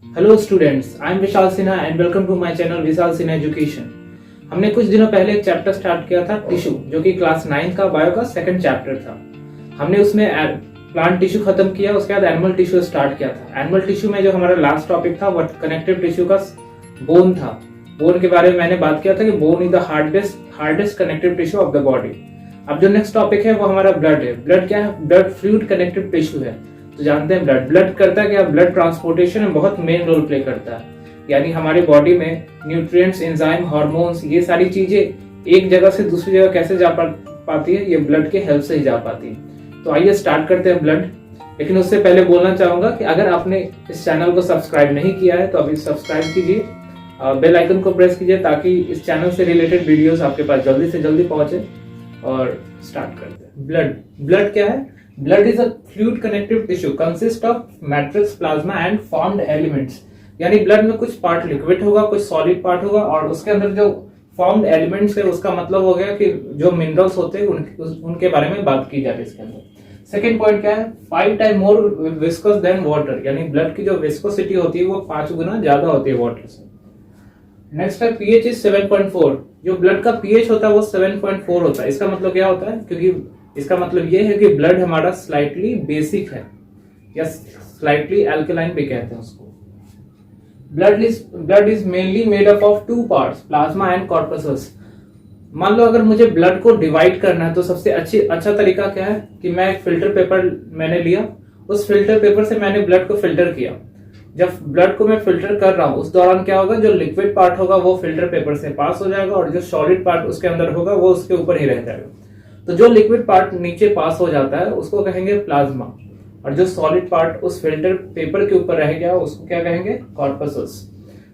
Hello students, I am Vishal Sinha and welcome to my channel Vishal Sinha education. हमने कुछ दिनों पहले एक चैप्टर स्टार्ट किया था टिश्यू, जो कि क्लास 9 का बायो का सेकंड चैप्टर था। हमने उसमें प्लांट टिश्यू खत्म किया, उसके बाद एनिमल टिश्यू स्टार्ट किया था। एनिमल टिश्यू में जो हमारा लास्ट टॉपिक था वो कनेक्टिव टिश्यू का बोन था। बोन के बारे में मैंने बात किया था कि bone is the hardest connective tissue of the body. अब जो नेक्स्ट टॉपिक है वो हमारा ब्लड है। ब्लड क्या है? ब्लड फ्लूइड कनेक्टिव टिश्यू है। तो जानते हैं ब्लड करता है क्या? ब्लड ट्रांसपोर्टेशन में बहुत मेन रोल प्ले करता है। यानी हमारी बॉडी में न्यूट्रिएंट्स, एंजाइम, हार्मोन्स, ये सारी चीजें एक जगह से दूसरी जगह कैसे जा पाती है? ये ब्लड के हेल्प से ही जा पाती है। तो आइए स्टार्ट करते हैं ब्लड। लेकिन उससे पहले बोलना चाहूंगा कि अगर आपने इस चैनल को सब्सक्राइब नहीं किया है तो अभी सब्सक्राइब कीजिए, बेल आइकन को प्रेस कीजिए ताकि इस चैनल से रिलेटेड वीडियोस आपके पास जल्दी से जल्दी पहुंचे। और स्टार्ट करते हैं। ब्लड क्या है? Blood is a fluid connective tissue consist of matrix, plasma and formed elements। यानी ब्लड में कुछ पार्ट लिक्विड होगा, कुछ सॉलिड पार्ट होगा, और उसके अंदर जो फॉर्म्ड एलिमेंट्स है उसका मतलब हो गया कि जो मिनरल्स होते हैं उनके बारे में बात की जा रही है इसके अंदर। सेकेंड पॉइंट क्या है? 5 time more viscous than water. यानी ब्लड की जो विस्कोसिटी होती है वो 5 गुना ज्यादा होती है वाटर से। नेक्स्ट है पीएच इज 7.4। जो ब्लड का पीएच होता है वो 7.4 होता है। इसका मतलब क्या होता है? क्योंकि इसका मतलब ये है कि ब्लड हमारा स्लाइटली बेसिक है या स्लाइटली अल्कलाइन भी कहते हैं उसको। Blood is mainly made up of 2 parts, plasma and corpuscles. मान लो अगर मुझे ब्लड को डिवाइड करना है तो सबसे अच्छा तरीका क्या है कि मैं एक फिल्टर पेपर मैंने लिया, उस फिल्टर पेपर से मैंने ब्लड को फिल्टर किया। जब ब्लड को मैं फिल्टर कर रहा हूं उस दौरान क्या होगा? जो लिक्विड पार्ट होगा वो फिल्टर पेपर से पास हो जाएगा और जो सॉलिड पार्ट उसके अंदर होगा वो उसके ऊपर ही रह जाएगा। तो जो लिक्विड पार्ट नीचे पास हो जाता है उसको कहेंगे प्लाज्मा, और जो सॉलिड पार्ट उस फिल्टर पेपर के ऊपर रह गया उसको क्या कहेंगे? कॉर्पसस।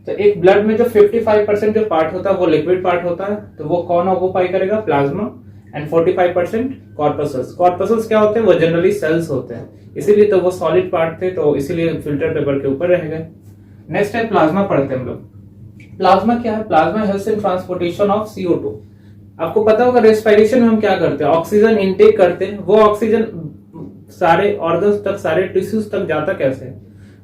तो एक ब्लड में जो 55% जो पार्ट होता है वो लिक्विड पार्ट होता है, तो वो कौन ऑक्यूपाई करेगा? प्लाज्मा। एंड 45% कॉर्पसस। कॉर्पसस क्या होते हैं? वो जनरली सेल्स होते हैं, इसीलिए तो वो सॉलिड पार्ट थे, तो इसीलिए फिल्टर पेपर के ऊपर रह गए। नेक्स्ट है प्लाज्मा पढ़ते हैं हम लोग। प्लाज्मा क्या है? Plasma helps in transportation of CO2। आपको पता होगा रेस्पिरेशन में हम क्या करते हैं? ऑक्सीजन इनटेक करते हैं। वो ऑक्सीजन सारे ऑर्गन्स तक, सारे टिश्यूज तक जाता कैसे?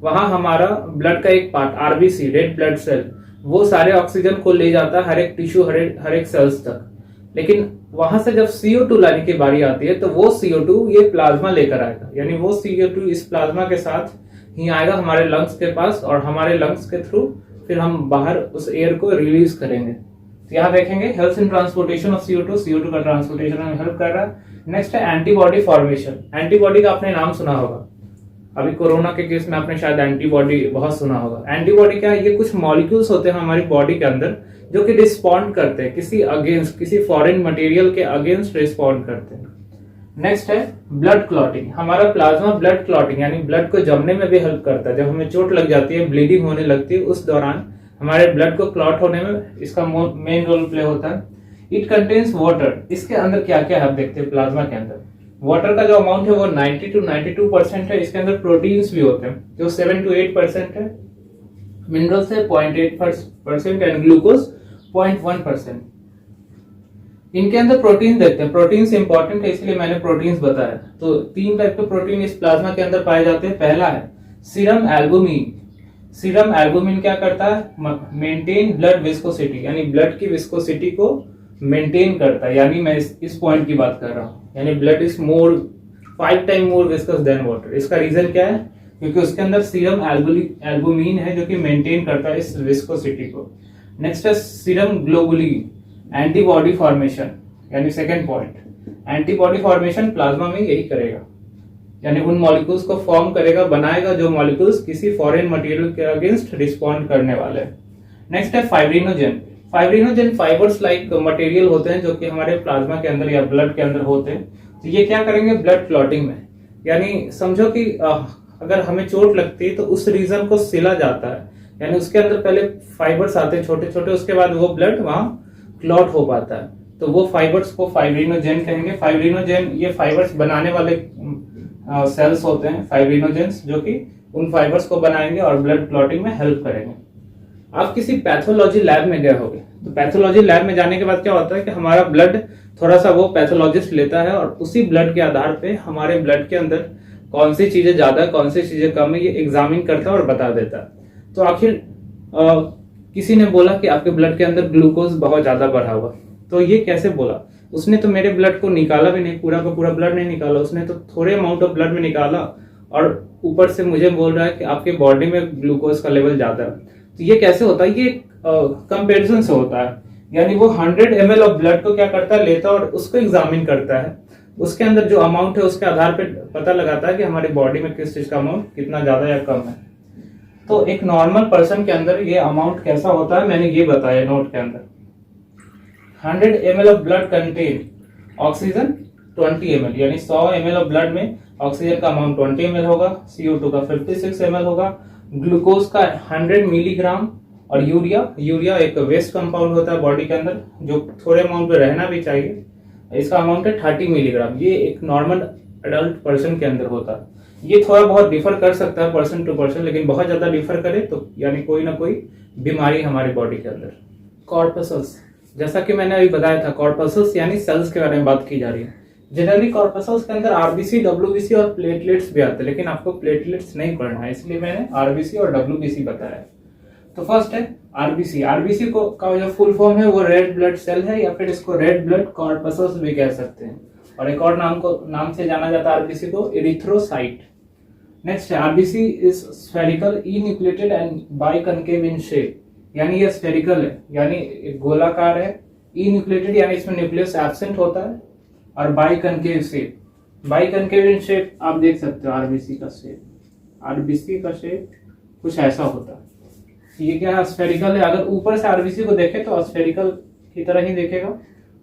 वहां हमारा ब्लड का एक part RBC, red blood cell, वो सारे ऑक्सीजन को ले जाता है हर एक टिश्यू, हर एक सेल्स तक। लेकिन वहां से जब CO2 लाने की बारी आती है तो वो CO2 ये प्लाज्मा लेकर आएगा। यानी वो CO2 इस प्लाज्मा के साथ ही आएगा हमारे लंग्स के पास, और हमारे लंग्स के थ्रू फिर हम बाहर उस एयर को रिलीज करेंगे। तो यहाँ देखेंगे help in transportation of CO2 का ट्रांसपोर्टेशन में हेल्प कर रहा है। नेक्स्ट है एंटीबॉडी फॉर्मेशन। एंटीबॉडी का आपने नाम सुना होगा, अभी कोरोना के केस में आपने शायद एंटीबॉडी बहुत सुना होगा। एंटीबॉडी क्या है? ये कुछ मॉलिक्यूल्स होते हैं हमारी बॉडी के अंदर जो कि रिस्पॉन्ड करते हैं किसी फॉरेन मटेरियल के अगेंस्ट रिस्पॉन्ड करते हैं। नेक्स्ट है ब्लड क्लॉटिंग। हमारा प्लाज्मा ब्लड क्लॉटिंग यानी ब्लड को जमने में भी हेल्प करता है। जब हमें चोट लग जाती है, ब्लीडिंग होने लगती है, उस दौरान हमारे ब्लड को क्लॉट होने में इसका मेन रोल प्ले होता है। It contains water. इसके अंदर क्या क्या है आप देखते हैं प्लाज्मा के अंदर। वाटर का जो अमाउंट है वो 90 to 92% है। इसके अंदर प्रोटीन्स भी होते हैं जो 7 to 8% है, मिनरल्स है 0.8% एंड ग्लूकोज 0.1%। इनके अंदर प्रोटीन देखते हैं। प्रोटीन्स इंपॉर्टेंट है इसलिए मैंने प्रोटीन्स बताया। तो 3 टाइप के प्रोटीन इस प्लाज्मा के अंदर पाए जाते हैं। पहला है सीरम एल्बुमिन। सीरम एल्बुमिन क्या करता है? मेंटेन ब्लड विस्कोसिटी, यानी ब्लड की विस्कोसिटी को मेंटेन करता है। यानी मैं इस पॉइंट की बात कर रहा हूं, यानी blood is 5 time more viscous than water. इसका रीजन क्या है? क्योंकि उसके अंदर सीरम एल्बुमिन है जो कि मेंटेन करता है इस विस्कोसिटी को। नेक्स्ट है सीरम ग्लोबुलिन, एंटीबॉडी फॉर्मेशन। यानी second point, antibody formation plasma में यही करेगा, यानी उन मॉलिक्यूल्स को फॉर्म करेगा, बनाएगा जो मॉलिक्यूल्स किसी फॉरेन मटेरियल के अगेंस्ट रिस्पॉन्ड करने वाले हैं। नेक्स्ट है fibrinogen. Fibrinogen fibres like material होते हैं जो कि हमारे प्लाज्मा के अंदर या ब्लड के अंदर होते हैं। तो ये क्या करेंगे? ब्लड क्लॉटिंग में। यानी समझो कि अगर हमें चोट लगती है तो उस रीजन को सिला जाता है, यानी उसके अंदर पहले फाइबर्स आते हैं छोटे छोटे, उसके बाद वो ब्लड वहां क्लॉट हो पाता है। तो वो फाइबर्स को फाइब्रिनोजेन कहेंगे। फाइब्रिनोजेन ये फाइबर्स बनाने वाले सेल्स होते हैं, फाइब्रिनोजेंस, जो कि उन फाइबर्स को बनाएंगे और ब्लड क्लॉटिंग में हेल्प करेंगे। आप किसी पैथोलॉजी लैब में गए होंगे, तो पैथोलॉजी लैब में जाने के बाद क्या होता है कि हमारा ब्लड थोड़ा सा वो पैथोलॉजिस्ट लेता है और उसी ब्लड के आधार पे हमारे ब्लड के अंदर कौन सी चीजें ज्यादा कौन सी चीजें कम है ये एग्जामिन करता है और बता देता है। तो आखिर किसी ने बोला कि आपके ब्लड के अंदर ग्लूकोज बहुत ज्यादा बढ़ा हुआ। तो ये कैसे बोला? उसने तो मेरे ब्लड को निकाला भी नहीं, पूरा का पूरा ब्लड नहीं निकाला, उसने तो थोड़े अमाउंट ऑफ ब्लड में निकाला और ऊपर से मुझे बोल रहा है कि आपके बॉडी में ग्लूकोज का लेवल ज्यादा है। तो ये कैसे होता है? ये कंपैरिजन से होता है। यानी वो 100 ml ऑफ ब्लड को क्या करता है, लेता है और उसको एग्जामिन करता है, उसके अंदर जो अमाउंट है उसके आधार पे पता लगाता है कि हमारी बॉडी में किस चीज का अमाउंट कितना ज्यादा या कम है। तो एक नॉर्मल पर्सन के अंदर ये अमाउंट कैसा होता है मैंने ये बताया नोट के अंदर। 100 ml of blood contain oxygen 20 ml, यानी 100 ml ऑफ ब्लड में ऑक्सीजन का अमाउंट 20 ml होगा, CO2 का 56 ml होगा, ग्लूकोज का 100 मिलीग्राम, और यूरिया एक वेस्ट कंपाउंड होता है बॉडी के अंदर जो थोड़े अमाउंट में रहना भी चाहिए, इसका अमाउंट है 30 मिलीग्राम। ये एक नॉर्मल अडल्ट पर्सन के अंदर होता है। ये थोड़ा बहुत डिफर कर सकता है पर्सन टू पर्सन, लेकिन बहुत ज्यादा डिफर करे तो यानी कोई ना कोई बीमारी हमारी बॉडी के अंदर। कॉर्पसल्स, जैसा कि मैंने अभी बताया था, कॉर्पसल्स यानी सेल्स के बारे में बात की जा रही है। जनरली कॉर्पसल्स के अंदर आरबीसी, डब्ल्यूबीसी और प्लेटलेट्स भी आते हैं, लेकिन आपको प्लेटलेट्स नहीं पढ़ना है, इसलिए मैंने आरबीसी और डब्ल्यूबीसी बताया। तो फर्स्ट है आरबीसी। आरबीसी को का जो फुल फॉर्म है वो रेड ब्लड सेल है, या फिर इसको रेड ब्लड कॉर्पसल्स भी कह सकते हैं, और एक और नाम से जाना जाता है आरबीसी को, इरिथ्रोसाइट। नेक्स्ट है RBC is spherical, enucleated and biconcave in shape, यानी ये स्फेरिकल है, यानी गोलाकार है, इन्यूक्लिएटेड यानी इसमें न्यूक्लियस एब्सेंट होता है, और biconcave shape. Biconcave in shape आप देख सकते हो आरबीसी का शेप। आरबीसी का शेप कुछ ऐसा होता है। ये क्या है? स्फेरिकल है। अगर ऊपर से आरबीसी को देखे तो स्फेरिकल की तरह ही दिखेगा,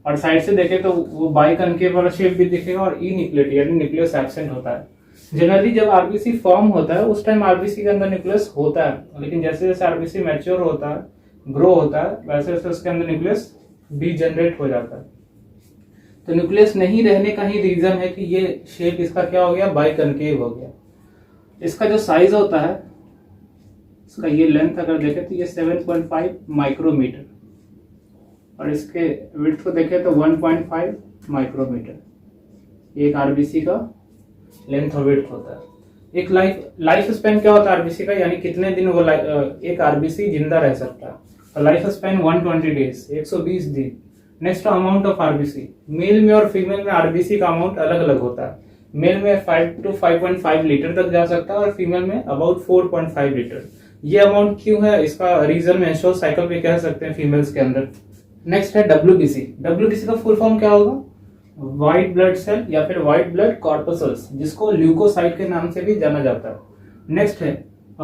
और साइड से देखे तो वो बाइकनकेव वाला शेप भी दिखेगा, और इन्यूक्लिएटेड यानी न्यूक्लियस एब्सेंट होता है। जनरली जब आरबीसी फॉर्म होता है उस टाइम आरबीसी के अंदर न्यूक्लियस होता है, लेकिन जैसे जैसे आरबीसी मैच्योर होता है, ग्रो होता है, वैसे वैसे उसके अंदर न्यूक्लियस डीजनरेट हो जाता है। तो न्यूक्लियस नहीं रहने का ही रीजन है कि ये शेप इसका क्या हो गया, बाइकनकेव हो गया। इसका जो साइज होता है, इसका ये लेंथ अगर देखें तो ये 7.5 माइक्रोमीटर, और इसके विड्थ को देखें तो 1.5 माइक्रोमीटर। एक आरबीसी का लेंथ और विड्थ होता है। एक लाइफ स्पैन क्या होता है आरबीसी का, यानी कितने दिन वो एक आरबीसी जिंदा रह सकता है। तो लाइफ स्पैन 120 डेज, 120 दिन। Next amount of RBC, male में और फीमेल में आरबीसी का अमाउंट अलग अलग होता है। मेल में 5 to 5.5 लीटर तक जा सकता है, और फीमेल में अबाउट 4.5 लीटर। ये अमाउंट क्यों है, इसका रीजन मेंस्ट्रुअल साइकिल भी कह सकते हैं फीमेल्स के अंदर। नेक्स्ट है डब्ल्यूबीसी। डब्ल्यूबीसी का फुल फॉर्म क्या होगा, व्हाइट ब्लड सेल या फिर व्हाइट ब्लड कॉर्पसल्स, जिसको ल्यूकोसाइट के नाम से भी जाना जाता है। नेक्स्ट है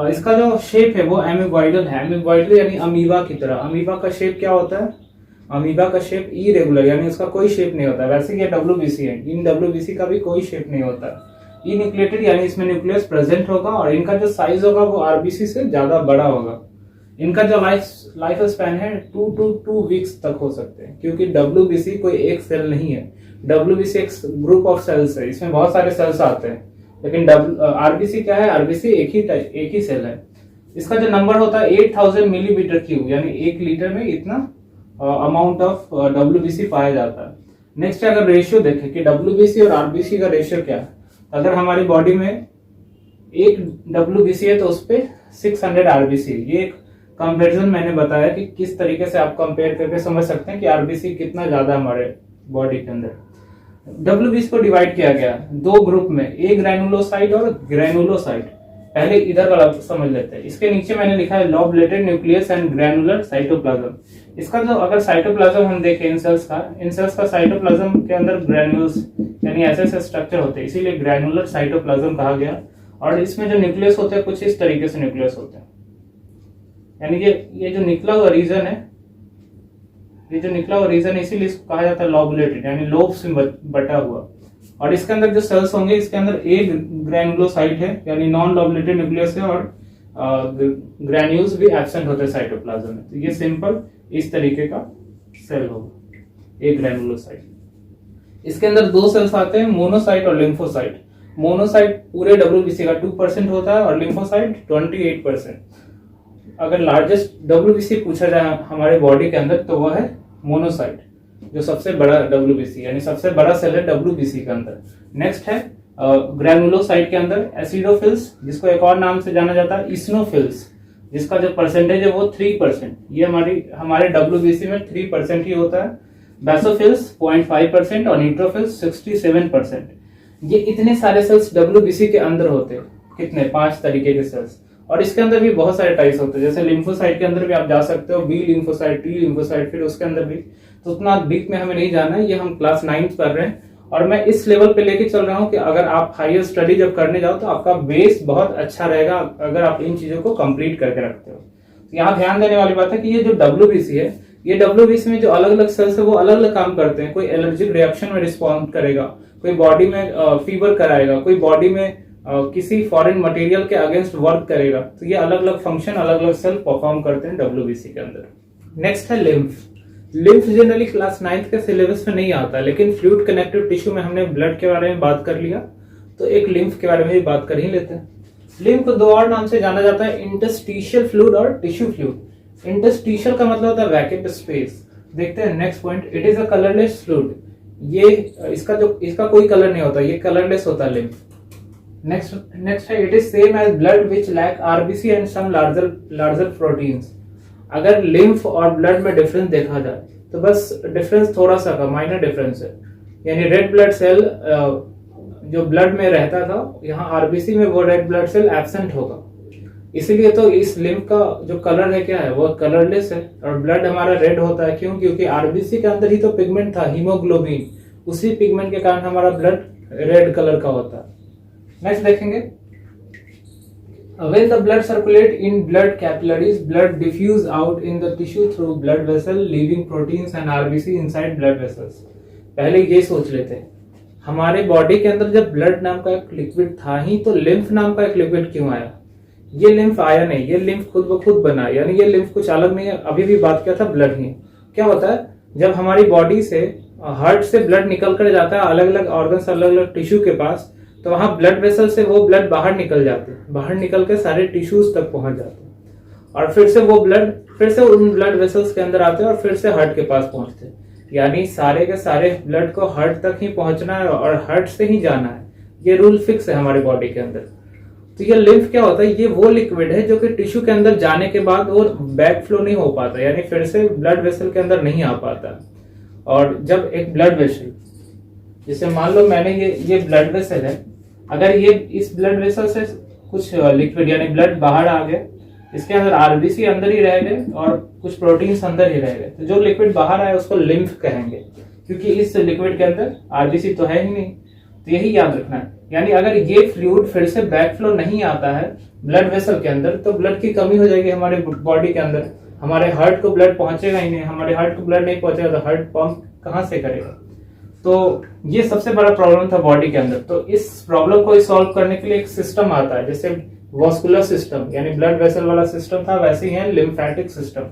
इसका जो शेप है वो एमीबॉइडल है। एमीबॉइडल यानी अमीबा की तरह। अमीबा का शेप क्या होता है, अमीबा का शेप इरेगुलर, यानी उसका कोई शेप नहीं होता। वैसे ये डब्ल्यूबीसी है, इन डब्ल्यूबीसी का भी कोई शेप नहीं होता। इन्यूक्लिएटेड यानी इसमें न्यूक्लियस प्रेजेंट होगा, और इनका जो साइज होगा वो आरबीसी से ज्यादा बड़ा होगा। इनका जो लाइफ स्पैन है 2 to 2 वीक्स तक हो सकते हैं, क्योंकि डब्ल्यूबीसी कोई एक सेल नहीं है। डब्ल्यूबीसी एक ग्रुप ऑफ सेल्स है, इसमें बहुत सारे सेल्स आते हैं, लेकिन आरबीसी क्या है, आरबीसी एक ही सेल है। इसका जो नंबर होता है 8000 मिलीमीटर क्यूब, यानी 1 लीटर में इतना अमाउंट ऑफ डब्ल्यूबीसी पाया जाता है। नेक्स्ट अगर रेशियो देखें कि डब्ल्यूबीसी और आरबीसी का रेशियो क्या है, अगर हमारी बॉडी में 1 डब्ल्यूबीसी है तो उस पर 600 आरबीसी। ये एक कंपैरिजन मैंने बताया कि किस तरीके से आप कंपेयर करके समझ सकते हैं कि आरबीसी कितना ज्यादा हमारे बॉडी के अंदर। डब्ल्यूबीसी को डिवाइड किया गया 2 ग्रुप में, एक ग्रैनुलोसाइट और ग्रैनुलोसाइट। पहले इधर वाला समझ लेते हैं। इसके नीचे मैंने लिखा है लॉबलेटेड न्यूक्लियस एंड ग्रैनुलर साइटोप्लाज्म। इसका जो अगर साइटोप्लाज्म हम देखें इन सेल्स का साइटोप्लाज्म के अंदर ग्रैन्यूल्स यानी ऐसे स्ट्रक्चर होते हैं, इसीलिए ग्रैनुलर साइटोप्लाज्म कहा गया। और इसमें जो न्यूक्लियस होते हैं कुछ इस तरीके से न्यूक्लियस होते हैं, यानी ये जो निकला हुआ रीजन है, ये जो निकला हुआ रीजन है, इसीलिए इसको कहा जाता है लॉबुलेटेड, यानी लोब्स में बटा हुआ। और इसके अंदर जो सेल्स होंगे, इसके अंदर एक ग्रैनुलोसाइट है, यानी नॉन लॉबुलेटेड न्यूक्लियस है, और ग्रैन्यूल्स भी एब्सेंट होते हैं साइटोप्लाज्म में। तो ये सिंपल इस तरीके का सेल होगा, एक ग्रैनुलोसाइट। इसके अंदर 2 सेल्स आते हैं, मोनोसाइट और लिम्फोसाइट। मोनोसाइट पूरे डब्ल्यूबीसी का 2% होता है, और लिम्फोसाइट 28%। अगर लार्जेस्ट डब्ल्यूबीसी पूछा जाए हमारे बॉडी के अंदर तो वह है मोनोसाइट, जो सबसे बड़ा डब्ल्यूबीसी यानी सबसे बड़ा सेल है डब्ल्यूबीसी के अंदर। नेक्स्ट है ग्रैनुलोसाइट के अंदर एसिडोफिल्स, जिसको एक और नाम से जाना जाता है इस्नोफिल्स। जिसका जो परसेंटेज है वो 3%। ये हमारे WBC में 3% ही होता है। बेसोफिल्स 0.5% और न्यूट्रोफिल्स 67%। ये इतने सारे सेल्स WBC के अंदर होते हैं। कितने? 5 तरीके के सेल्स। और इसके अंदर भी बहुत सारे टाइप्स होते हैं, जैसे लिम्फोसाइट के अंदर भी आप जा सकते हो, बी लिम्फोसाइट, टी लिम्फोसाइट, फिर उसके अंदर भी। तो उतना डीप में हमें नहीं जाना है, ये हम क्लास 9th कर रहे हैं और मैं इस लेवल पे लेके चल रहा हूँ कि अगर आप हायर स्टडी जब करने जाओ तो आपका बेस बहुत अच्छा रहेगा अगर आप इन चीजों को कंप्लीट करके रखते हो। तो यहाँ ध्यान देने वाली बात है कि ये जो WBC है, ये WBC में जो अलग अलग सेल्स है वो अलग अलग काम करते हैं। कोई एलर्जिक रिएक्शन में रिस्पॉन्ड करेगा, कोई बॉडी में फीवर कराएगा, कोई बॉडी में किसी फॉरेन मटेरियल के अगेंस्ट वर्क करेगा। तो ये अलग अलग फंक्शन अलग अलग सेल परफॉर्म करते हैं WBC के अंदर। नेक्स्ट है lymph. Lymph generally class 9th के सिलेबस में नहीं आता, लेकिन फ्लूइड कनेक्टिव टिश्यू में हमने ब्लड के बारे में बात कर लिया, तो एक लिम्फ के बारे में भी बात कर ही लेते हैं। लिम्फ को 2 और नाम से जाना जाता है, इंटरस्टिशियल फ्लूइड और टिश्यू फ्लूइड। इंटरस्टिशियल का मतलब होता है वैकेंट स्पेस। देखते हैं next point, it is a colourless fluid. ये इसका कोई कलर नहीं होता, ये कलरलेस होता है लिम्फ। नेक्स्ट है, it is same as blood which lack RBC and some larger proteins. अगर लिम्फ और ब्लड में डिफरेंस देखा जाए तो बस डिफरेंस थोड़ा सा का माइनर डिफरेंस है, यानी रेड ब्लड सेल जो ब्लड में रहता था, यहाँ RBC में वो रेड ब्लड सेल एब्सेंट होगा। इसीलिए तो इस लिम्फ का जो कलर है क्या है, वो कलरलेस है। और ब्लड हमारा रेड होता है, क्यों? क्योंकि RBC के अंदर ही तो पिगमेंट था, हीमोग्लोबिन। उसी पिगमेंट के कारण हमारा ब्लड रेड कलर का होता है। नेक्स्ट देखेंगे, when the blood circulate in blood capillaries, blood diffuse out in the tissue through blood vessel, leaving proteins and RBC inside blood vessels। पहले ये सोच लेते हैं, हमारे बॉडी के अंदर जब ब्लड नाम का एक लिक्विड था ही, तो लिम्फ नाम का एक लिक्विड क्यों आया? ये लिम्फ आया नहीं, ये लिम्फ खुद ब खुद बना, यानी ये लिम्फ कुछ अलग नहीं है। अभी भी बात किया था ब्लड ही। क्या होता है, जब हमारी बॉडी से हार्ट से ब्लड निकल कर जाता है अलग अलग ऑर्गन्स अलग अलग टिश्यू के पास, तो वहां ब्लड वेसल से वो ब्लड बाहर निकल जाते हैं, बाहर निकल के सारे टिश्यूज तक पहुंच जाते हैं और फिर से वो ब्लड फिर से उन ब्लड वेसल्स के अंदर आते हैं और फिर से हार्ट के पास पहुंचते हैं। यानी सारे के सारे ब्लड को हार्ट तक ही पहुंचना है और हार्ट से ही जाना है। ये रूल फिक्स है हमारे बॉडी के अंदर। तो ये लिम्फ क्या होता है, ये वो लिक्विड है जो कि टिश्यू के अंदर जाने के बाद वो बैक फ्लो नहीं हो पाता, यानी फिर से ब्लड वेसल के अंदर नहीं आ पाता। और जब एक ब्लड वेसल, जैसे मान लो मैंने ये ब्लड वेसल है, अगर ये इस ब्लड वेसल से कुछ लिक्विड यानी ब्लड बाहर आ गया, इसके अंदर RBC अंदर ही रह गए और कुछ प्रोटीन्स अंदर ही रह गए, तो जो लिक्विड बाहर आया उसको लिम्फ कहेंगे, क्योंकि इस लिक्विड के अंदर RBC तो है ही नहीं। तो यही याद रखना है, यानी अगर ये फ्लूइड फिर से बैक फ्लो नहीं आता है ब्लड वेसल के अंदर, तो ब्लड की कमी हो जाएगी हमारे बॉडी के अंदर। हमारे हार्ट को ब्लड पहुंचेगा ही नहीं, हमारे हार्ट को ब्लड नहीं पहुंचेगा तो हार्ट पंप कहां से करेगा? तो ये सबसे बड़ा प्रॉब्लम था बॉडी के अंदर। तो इस प्रॉब्लम को सॉल्व करने के लिए एक सिस्टम आता है, जैसे वास्कुलर सिस्टम यानी ब्लड वेसल वाला सिस्टम था, वैसे ही है lymphatic system.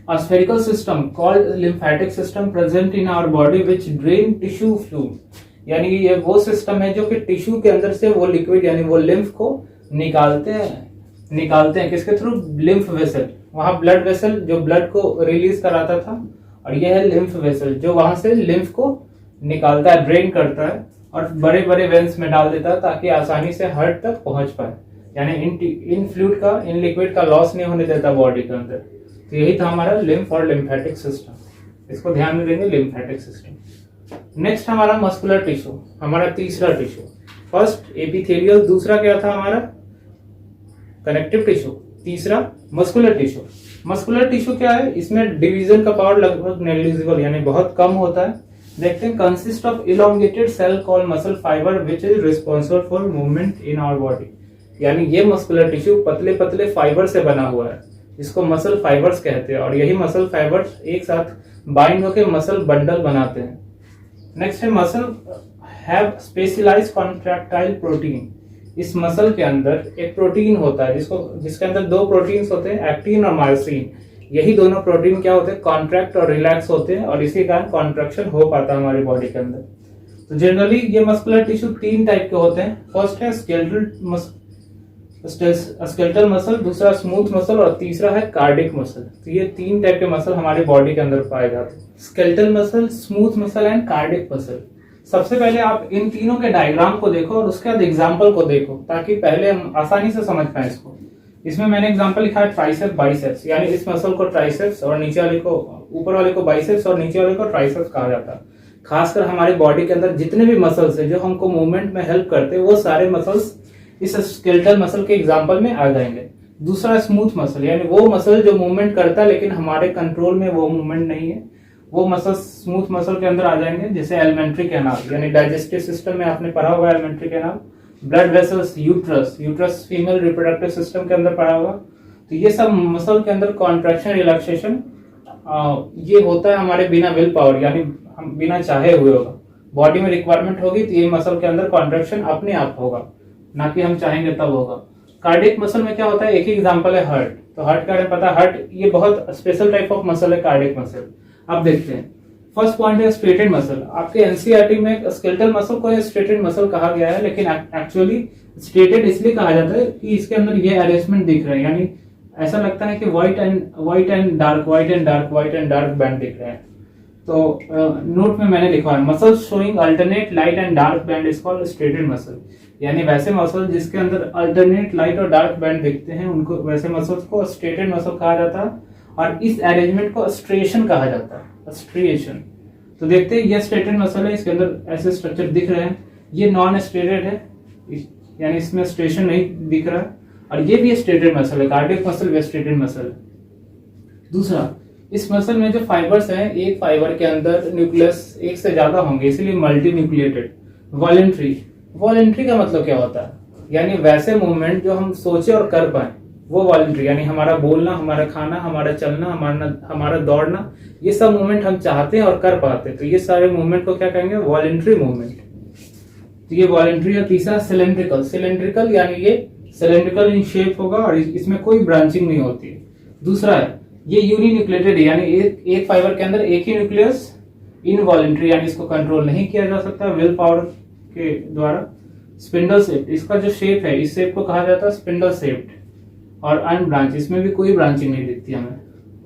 A spherical system called lymphatic system present in our body which drain tissue fluid। यानी ये वो सिस्टम है जो कि टिश्यू के अंदर से वो लिक्विड यानी वो लिम्फ को निकालते हैं किसके थ्रू? Lymph vessel. वहां ब्लड वेसल जो ब्लड को रिलीज कराता था, और यह है लिम्फ वेसल जो वहां से लिम्फ को निकालता है, ड्रेन करता है और बड़े बड़े वेन्स में डाल देता है ताकि आसानी से हार्ट तक पहुंच पाए। यानी इन फ्लूइड का, इन लिक्विड का लॉस नहीं होने देता बॉडी के अंदर। तो यही था हमारा लिम्फ और लिम्फेटिक सिस्टम, इसको ध्यान में देंगे, लिम्फेटिक सिस्टम। नेक्स्ट हमारा मस्कुलर टिश्यू, हमारा तीसरा टिश्यू। फर्स्ट एपिथेलियल, दूसरा क्या था हमारा? कनेक्टिव टिश्यू, तीसरा मस्कुलर टिश्यू। मस्कुलर टिश्यू क्या है? इसमें डिवीजन का पावर लगभग नेग्लिजिबल यानी बहुत कम होता है। देखते हैं, consist of elongated cell called muscle fibre which is responsible for movement in our body. यानी ये मस्कुलर टिश्यू पतले पतले फाइबर से बना हुआ है, इसको मसल फाइबर्स कहते हैं, और यही मसल फाइबर्स एक साथ बाइंड होकर मसल बंडल बनाते हैं। नेक्स्ट है muscle have specialised contractile protein. इस मसल के अंदर एक प्रोटीन होता है जिसके अंदर 2 प्रोटीन्स होते हैं, एक्टिन और मायोसिन। यही दोनों प्रोटीन क्या होते हैं? कॉन्ट्रैक्ट और रिलैक्स होते हैं, और इसी कारण कॉन्ट्रैक्शन हो पाता है हमारी बॉडी के अंदर। तो जनरली ये मस्कुलर टिश्यू 3 टाइप के होते हैं। फर्स्ट है स्केलेटल मसल, दूसरा स्मूथ मसल और तीसरा है कार्डिक मसल। तो ये 3 टाइप के मसल हमारी बॉडी के अंदर पाए जाते हैं, skeletal muscle, smooth muscle and cardiac muscle. सबसे पहले आप इन तीनों के डायग्राम को देखो और उसके बाद एग्जाम्पल को देखो, ताकि पहले हम आसानी से समझ पाए इसको। इसमें मैंने एग्जांपल लिखा है ट्राइसेप बाइसेप्स, यानी इस मसल को ट्राइसेप्स और नीचे वाले को, ऊपर वाले को बाइसेप्स और नीचे वाले को ट्राइसेप्स कहा जाता है। खासकर हमारी बॉडी के अंदर जितने भी मसल्स है जो हमको मूवमेंट में हेल्प करते हैं वो सारे मसल्स इस स्केलेटल मसल के एग्जांपल में आ जाएंगे। दूसरा स्मूथ मसल, यानी वो मसल जो मूवमेंट करता है लेकिन हमारे कंट्रोल में वो मूवमेंट नहीं है, वो मसल स्मूथ मसल के अंदर आ जाएंगे। जैसे एलिमेंट्री कैनाल, यानी डाइजेस्टिव सिस्टम में आपने पढ़ा होगा alimentary canal. Blood vessels, uterus, uterus female reproductive system के अंदर पढ़ा होगा। तो ये सब मसल के अंदर कॉन्ट्रैक्शन रिलैक्सेशन ये होता है हमारे बिना विल पावर, यानी हम बिना चाहे हुए होगा। बॉडी में रिक्वायरमेंट होगी तो ये मसल के अंदर कॉन्ट्रैक्शन अपने आप होगा, ना कि हम चाहेंगे तब होगा। कार्डियक मसल में क्या होता है, एक ही एग्जांपल है हार्ट। तो हार्ट का पता है, हार्ट ये बहुत स्पेशल टाइप ऑफ मसल है कार्डियक मसल। अब देखते हैं, फर्स्ट पॉइंट है स्ट्रेटेड मसल। आपके एनसीईआरटी में स्केलेटल मसल को स्ट्रेटेड मसल कहा गया है, लेकिन एक्चुअली स्ट्रेटेड इसलिए कहा जाता है कि इसके अंदर ये अरेंजमेंट दिख रहे हैं, यानी ऐसा लगता है कि व्हाइट एंड डार्क बैंड दिख रहे हैं। तो नोट में मैंने लिखा है muscle showing alternate light and dark band is called striated muscle, यानी वैसे मसल जिसके अंदर अल्टरनेट लाइट और डार्क बैंड दिखते हैं उनको, वैसे मसल्स को स्ट्रेटेड मसल कहा जाता है। और इस अरेंजमेंट को स्ट्रिएशन कहा जाता है, स्ट्रिएशन। तो देखते हैं ये स्ट्रेटेड मसल है, इसके अंदर ऐसे स्ट्रक्चर दिख रहे हैं। ये नॉन स्ट्रेटेड है, यानी इसमें स्ट्रेशन नहीं दिख रहा है। और ये भी स्ट्रेटेड मसल है, कार्डियक मसल भी स्ट्रेटेड मसल है। दूसरा, इस मसल में जो फाइबर्स हैं, एक फाइबर के अंदर न्यूक्लियस एक से ज्यादा होंगे, इसीलिए मल्टी न्यूक्लिएटेड। वॉलेंट्री का मतलब क्या होता है, यानी वैसे मूवमेंट जो हम सोचे और कर पाए वो वॉलेंट्री, यानी हमारा बोलना, हमारा खाना, हमारा चलना, हमारा दौड़ना, ये सब मूवमेंट हम चाहते हैं और कर पाते हैं। तो ये सारे मूवमेंट को क्या कहेंगे, वॉलेंट्री मूवमेंट। तो ये वॉलेंट्री है। तीसरा सिलेंड्रिकल, यानी ये सिलेंड्रिकल इन शेप होगा और इसमें कोई ब्रांचिंग नहीं होती है। दूसरा है ये यूनिन्यूक्लिएटेड, यानी एक फाइबर के अंदर एक ही न्यूक्लियस। इनवॉलेंट्री, यानी इसको कंट्रोल नहीं किया जा सकता विल पावर के द्वारा। स्पिंडल शेप, इसका जो शेप है, इस शेप को कहा जाता है स्पिंडल शेप्ड। और अनब्रांच, इसमें भी कोई ब्रांचिंग नहीं दिखती हमें।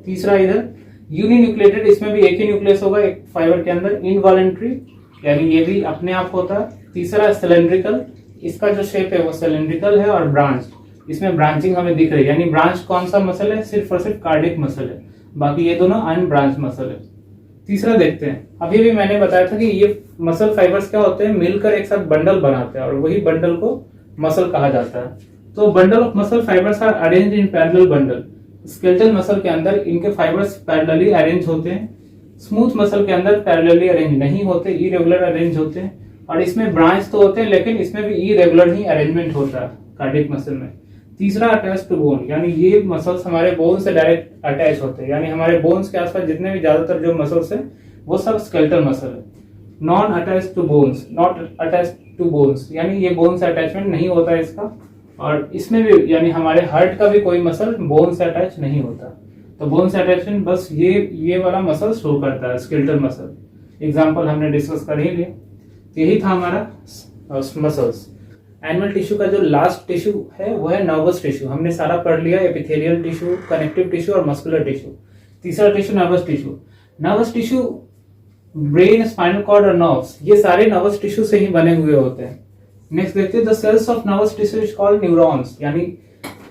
तीसरा इधर यूनिन्यूक्लिएटेड, इसमें भी एक ही न्यूक्लियस होगा एक फाइबर के अंदर। इनवॉलेंट्री, यानी ये भी अपने आप होता है। तीसरा सिलेंड्रिकल, इसका जो शेप है वो सिलेंड्रिकल है। और ब्रांच, इसमें ब्रांचिंग हमें दिख रही है, यानी ब्रांच कौन सा मसल है, सिर्फ और सिर्फ कार्डियक मसल है, बाकी ये दोनों अनब्रांच मसल है। तीसरा देखते हैं, अभी भी मैंने बताया था कि ये मसल फाइबर्स क्या होते हैं, मिलकर एक साथ बंडल बनाते हैं और वही बंडल को मसल कहा जाता है। तो bundle of muscle fibres are arranged in parallel bundle. Skeletal muscle के अंदर इनके फाइबर्स पैरेलली अरेंज होते हैं। स्मूथ मसल के अंदर पैरेलली अरेंज नहीं होते, इरेगुलर अरेंज होते हैं। और इसमें ब्रांच तो होते हैं लेकिन इसमें भी इरेगुलर ही अरेंजमेंट होता है कार्डियक मसल में। तीसरा अटैच टू बोन, यानी ये मसल्स हमारे बोन से डायरेक्ट अटैच होते हैं, यानी हमारे बोन्स के आसपास जितने भी ज्यादातर जो मसल्स हैं वो सब स्केलेटल मसल है। Non attach to bones, not attach to bones, यानी ये बोन से अटैचमेंट नहीं होता है इसका। और इसमें भी, यानी हमारे हार्ट का भी कोई मसल बोन से अटैच नहीं होता। तो बोन से अटैचमेंट बस ये वाला मसल शो करता है, स्केलेटल मसल। एग्जांपल हमने डिस्कस कर ही लिया। यही था हमारा मसल्स। एनिमल टिश्यू का जो लास्ट टिश्यू है वो है नर्वस टिश्यू। हमने सारा पढ़ लिया, एपिथेलियल टिश्यू, कनेक्टिव टिश्यू और मस्कुलर टिश्यू। तीसरा tissue nervous tissue. Nervous tissue brain, spinal cord और नर्व्स, ये सारे नर्वस टिश्यू से ही बने हुए होते हैं। नेक्स्ट देखते हैं, the cells of nervous tissue is called neurons, यानी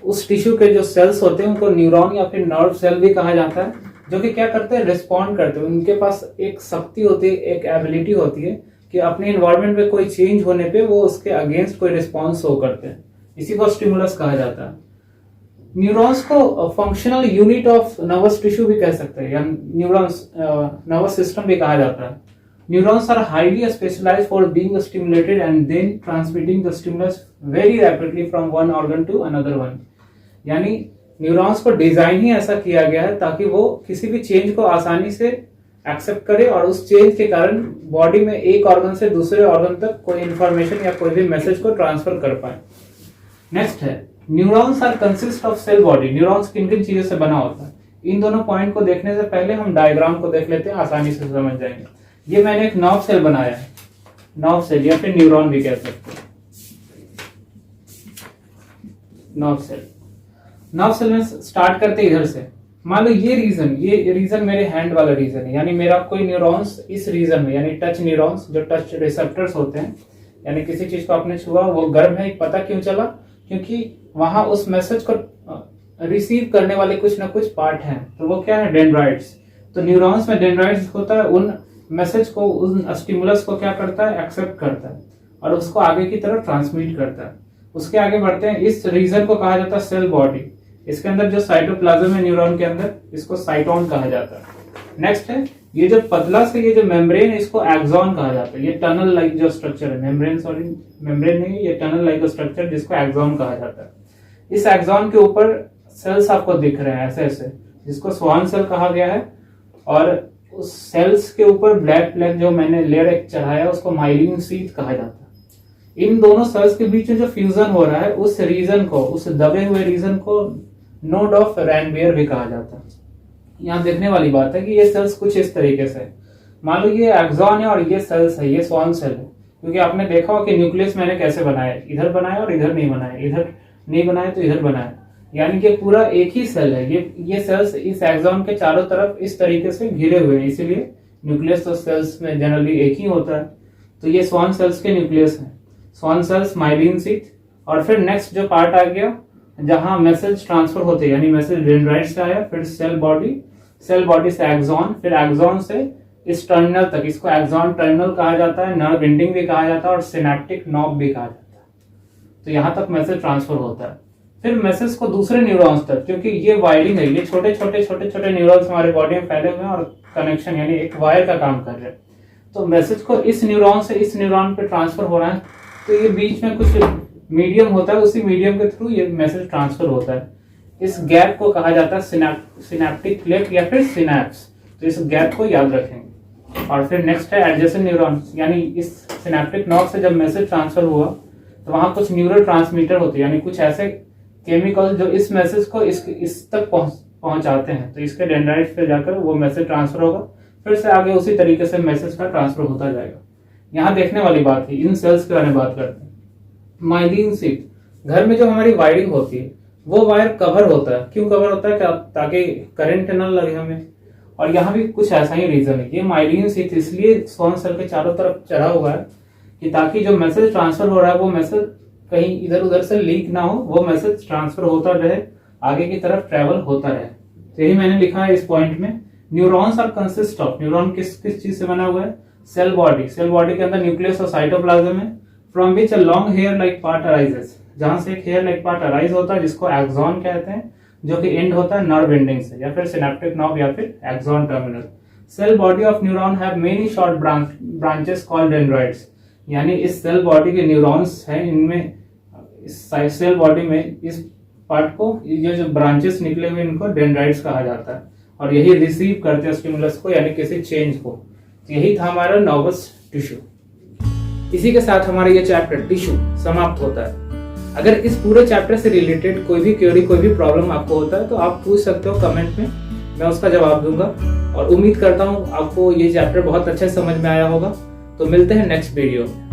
उस टिश्यू के जो सेल्स होते हैं उनको न्यूरॉन या फिर नर्व सेल भी कहा जाता है, जो कि क्या करते हैं, रिस्पॉन्ड करते हैं। उनके पास एक शक्ति होती है, एक एबिलिटी होती है कि अपने इन्वायरमेंट में कोई चेंज होने पे वो उसके अगेंस्ट कोई रिस्पॉन्स शो करते हैं। इसी को स्टिमुलस कहा जाता है। न्यूरॉन्स को functional unit of nervous tissue भी कह सकते हैं, या न्यूरॉन्स नर्वस सिस्टम भी कहा जाता है। Neurons are highly specialized for being stimulated and then transmitting the stimulus very rapidly from one organ to another one. यानी न्यूरॉन्स को डिजाइन ही ऐसा किया गया है ताकि वो किसी भी चेंज को आसानी से एक्सेप्ट करे और उस चेंज के कारण बॉडी में एक ऑर्गन से दूसरे ऑर्गन तक कोई इंफॉर्मेशन या कोई भी मैसेज को ट्रांसफर कर पाए। नेक्स्ट है, neurons are consist of cell body. Neurons किन किन चीजों से बना होता है, इन दोनों पॉइंट को देखने से पहले हम डायग्राम को देख लेते हैं, आसानी से समझ जाएंगे। ये मैंने एक नर्व सेल बनाया है, नर्व सेल या फिर न्यूरॉन भी कह सकते हैं। नर्व सेल में स्टार्ट करते इधर से। मान लो ये रीजन मेरे हैंड वाला रीजन है, यानी मेरा कोई न्यूरॉन्स इस रीजन में, यानी टच न्यूरॉन्स, जो टच रिसेप्टर्स होते हैं, यानी किसी चीज को आपने छुआ वो गर्म है, पता क्यों चला, क्योंकि वहां उस मैसेज को रिसीव करने वाले कुछ ना कुछ पार्ट हैं, तो वो क्या है, डेंड्राइट्स। तो न्यूरॉन्स में डेंड्राइट्स होता है, उन मैसेज को, उन स्टिमुलस को क्या करता है, एक्सेप्ट करता है और उसको आगे की तरफ ट्रांसमिट करता है। उसके आगे बढ़ते हैं, इस रीजन को कहा जाता है सेल बॉडी। इसके अंदर जो साइटोप्लाज्म है न्यूरॉन के अंदर, इसको साइटोन कहा जाता है। नेक्स्ट है, ये जो पतला से ये जो मेम्ब्रेन है, इसको एक्सॉन कहा जाता है। ये टनल लाइक जो स्ट्रक्चर है, मेम्ब्रेन नहीं, ये टनल लाइक स्ट्रक्चर जिसको एक्सॉन कहा जाता है। इस एक्सॉन के ऊपर सेल्स आपको दिख रहे हैं ऐसे ऐसे, जिसको स्वान सेल कहा गया है। और उस सेल्स के ऊपर ब्लैक ब्लैक जो मैंने लेयर एक चढ़ाया, उसको माइलिन शीथ कहा जाता है। इन दोनों सेल्स के बीच में जो फ्यूजन हो रहा है, उस रीजन को, उस दबे हुए रीजन को नोड ऑफ रैनबियर भी कहा जाता है। यहाँ देखने वाली बात है कि ये सेल्स कुछ इस तरीके से, मान लो ये एक्सॉन है और ये सेल्स है, ये स्वान सेल है। क्योंकि आपने देखा हो कि न्यूक्लियस मैंने कैसे बनाया, इधर बनाया और इधर नहीं बनाया, इधर नहीं बनाया तो इधर बनाया, यानी कि पूरा एक ही सेल है। ये सेल्स इस एक्सॉन के चारों तरफ इस तरीके से घिरे हुए हैं, इसीलिए न्यूक्लियस तो सेल्स में जनरली एक ही होता है। तो ये स्वान सेल्स के न्यूक्लियस है, स्वान सेल्स, माइलिन शीथ। और फिर नेक्स्ट जो पार्ट आ गया जहां मैसेज ट्रांसफर होते हैं, यानी मैसेज डेंड्राइट से आया, फिर सेल बॉडी, सेल बॉडी से एक्सॉन, फिर एक्सॉन से इस टर्मिनल तक, इसको एक्सॉन टर्मिनल कहा जाता है, नर्व एंडिंग भी कहा जाता है और सिनेप्टिक नॉब भी कहा जाता है। तो यहां तक मैसेज ट्रांसफर होता है। फिर मैसेज को दूसरे न्यूरॉन्स तक, क्योंकि ये वायरिंग है, ये छोटे छोटे न्यूरॉन्स हमारे बॉडी में फैले हुए हैं और कनेक्शन यानी एक वायर का काम कर रहे हैं। तो मैसेज को इस न्यूरॉन से इस न्यूरॉन पे ट्रांसफर हो रहा है, तो ये बीच में कुछ मीडियम होता है, उसी मीडियम के थ्रू ये मैसेज ट्रांसफर होता है। इस गैप को कहा जाता है सिनेप्टिक क्लेफ्ट या फिर सिनैप्स। तो इस गैप को याद रखेंगे। और फिर नेक्स्ट है एडजेसेंट न्यूरॉन, यानी इस सिनेप्टिक नॉब से जब मैसेज ट्रांसफर हुआ तो वहां कुछ न्यूरल ट्रांसमीटर होते हैं, यानी कुछ ऐसे केमिकल जो इस मैसेज को इस तक पहुंचाते हैं। तो इसके डेंड्राइट्स पे जाकर वो मैसेज ट्रांसफर होगा, फिर से आगे उसी तरीके से मैसेज का ट्रांसफर होता जाएगा। यहाँ देखने वाली बात है, इन सेल्स के बारे में बात करते हैं। माइलिन शीथ, घर में जो हमारी वायरिंग होती है वो वायर कवर होता है। क्यों कवर होता है? ताकि करंट न लगे हमें। और यहाँ भी कुछ ऐसा ही रीजन है। ये माइलिन शीथ इसलिए स्वान सेल के चारों तरफ चढ़ा हुआ है कि ताकि जो मैसेज ट्रांसफर हो रहा है वो मैसेज कहीं इधर उधर से लीक ना हो, वो मैसेज ट्रांसफर होता रहे, आगे की तरफ ट्रेवल होता रहे। तो यही मैंने लिखा है इस पॉइंट में। Neurons are consist of, neuron किस चीज से बना हुआ है? Cell body. सेल बॉडी के अंदर न्यूक्लियस और साइटोप्लाज्म है, from which a long hair like part arises, जहां से एक हेयर लाइक पार्ट अराइज होता है जिसको एक्सॉन कहते हैं, जो कि एंड होता है नर्व एंडिंग से, या फिर सिनेप्टिक नॉब या फिर axon terminal. Cell body of neuron have many short branches called dendrites, यानी इस सेल बॉडी के न्यूरॉन्स हैं, इनमें इस सेल बॉडी में इस पार्ट को, ये जो ब्रांचेस निकले हुए इनको डेंड्राइट्स कहा जाता है। और यही रिसीव करते हैं स्टिमुलस को, यानी किसी चेंज को। यही था हमारा नर्वस टिश्यू। इसी के साथ हमारा ये चैप्टर टिश्यू समाप्त होता है। अगर इस पूरे चैप्टर से रिलेटेड कोई भी क्वेरी, कोई भी प्रॉब्लम आपको होता है तो आप पूछ सकते हो कमेंट में, मैं उसका जवाब दूंगा। और उम्मीद करता हूँ आपको ये चैप्टर बहुत अच्छे समझ में आया होगा। तो मिलते हैं नेक्स्ट वीडियो में।